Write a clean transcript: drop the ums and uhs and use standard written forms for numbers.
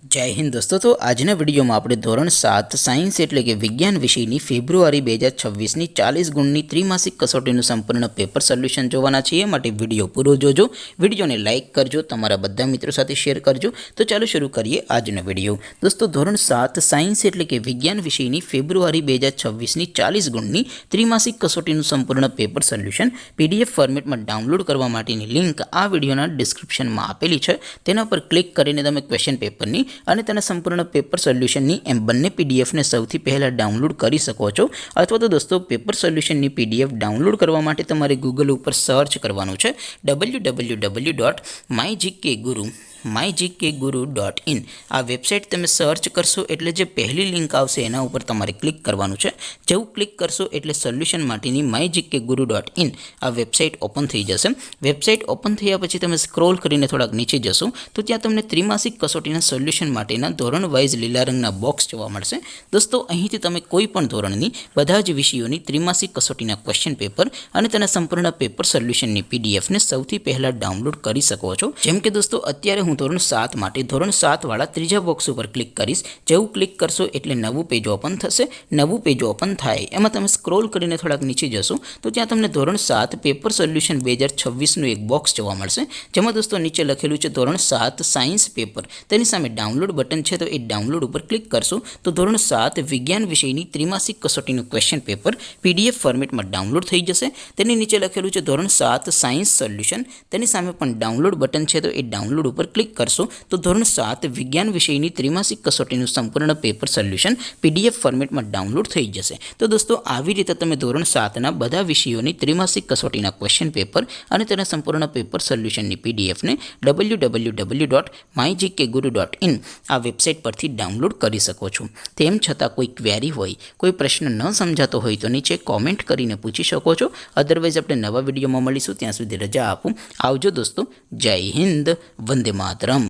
जय हिंद दोस्तों। तो आजना विडियो में આપણે ધોરણ 7 સાયન્સ એટલે કે વિજ્ઞાન વિષયની ફેબ્રુઆરી 2026 ની 40 ગુણની ત્રિમાસિક કસોટીનું સંપૂર્ણ પેપર સોલ્યુશન જોવાના છીએ। માટે વિડિયો પૂરો જોજો, વિડિયોને લાઈક કરજો, તમારા બધા મિત્રો સાથે શેર કરજો। તો ચાલો શરૂ કરીએ આજનો વિડિયો। દોસ્તો ધોરણ 7 સાયન્સ એટલે કે વિજ્ઞાન વિષયની ફેબ્રુઆરી 2026 ની 40 ગુણની ત્રિમાસિક કસોટીનું સંપૂર્ણ પેપર સોલ્યુશન પીડીએફ ફોર્મેટમાં ડાઉનલોડ કરવા માટેની લિંક આ વિડિયોના ડિસ્ક્રિપ્શનમાં આપેલી છે। તેના પર ક્લિક કરીને તમે ક્વેશ્ચન પેપરની અને તેના સંપૂર્ણ પેપર સોલ્યુશનની એમ બંને પીડીએફને સૌથી પહેલાં ડાઉનલોડ કરી શકો છો। અથવા તો દોસ્તો પેપર સોલ્યુશનની પીડીએફ ડાઉનલોડ કરવા માટે તમારે ગૂગલ ઉપર સર્ચ કરવાનું છે www.mygkguru.in। આ વેબસાઇટ તમે સર્ચ કરશો એટલે જે પહેલી લિંક આવશે એના ઉપર તમારે ક્લિક કરવાનું છે। જેવું ક્લિક કરશો એટલે સોલ્યુશન માટેની mygkguru.in આ વેબસાઇટ ઓપન થઈ જશે। વેબસાઇટ ઓપન થયા પછી તમે સ્ક્રોલ કરીને થોડાક નીચે જશો તો ત્યાં તમને ત્રિમાસિક કસોટીના સોલ્યુશન માટેના ધોરણ વાઇઝ લીલા રંગના બોક્સ જોવા મળશે। દોસ્તો અહીંથી તમે કોઈ પણ ધોરણની બધા જ વિષયોની ત્રિમાસિક કસોટીના ક્વેશ્ચન પેપર અને તેના સંપૂર્ણ પેપર સોલ્યુશનની પીડીએફને સૌથી પહેલાં ડાઉનલોડ કરી શકો છો। જેમ કે દોસ્તો અત્યારે હું ધોરણ 7 માટે ધોરણ 7 વાળા ત્રીજા બોક્સ ઉપર ક્લિક કરીશ। જેવું ક્લિક કરશો એટલે નવું પેજ ઓપન થશે। નવું પેજ ઓપન થાય એમાં તમે સ્ક્રોલ કરીને થોડાક નીચે જશો તો ત્યાં તમને ધોરણ 7 પેપર સોલ્યુશન 2026નું એક બોક્સ જોવા મળશે। જેમાં દોસ્તો નીચે લખેલું છે ધોરણ 7 સાયન્સ પેપર। તેની સામે ડાઉનલોડ બટન છે, તો એ ડાઉનલોડ ઉપર ક્લિક કરશો તો ધોરણ 7 વિજ્ઞાન વિષયની ત્રિમાસિક કસોટીનું ક્વેશ્ચન પેપર પીડીએફ ફોર્મેટમાં ડાઉનલોડ થઈ જશે। તેની નીચે લખેલું છે ધોરણ 7 સાયન્સ સોલ્યુશન। તેની સામે પણ ડાઉનલોડ બટન છે, તો એ ડાઉનલોડ ઉપર ક્લિક કરશો તો ધોરણ 7 વિજ્ઞાન વિષયની ત્રિમાસિક કસોટીનું સંપૂર્ણ પેપર સોલ્યુશન પીડીએફ ફોર્મેટમાં ડાઉનલોડ થઈ જશે। તો દોસ્તો આવી રીતે તમે ધોરણ 7ના બધા વિષયોની ત્રિમાસિક કસોટીના ક્વેશ્ચન પેપર અને તેના સંપૂર્ણ પેપર સોલ્યુશનની પીડીએફને www.mygkguru.in આ વેબસાઇટ પરથી ડાઉનલોડ કરી શકો છો। તેમ છતાં કોઈ ક્વેરી હોય, કોઈ પ્રશ્ન ન સમજાતો હોય તો નીચે કોમેન્ટ કરીને પૂછી શકો છો। અધરવાઇઝ આપણે નવા વિડીયોમાં મળીશું, ત્યાં સુધી રજા આપું। આવજો દોસ્તો, જય હિન્દ, વંદે માતરમ।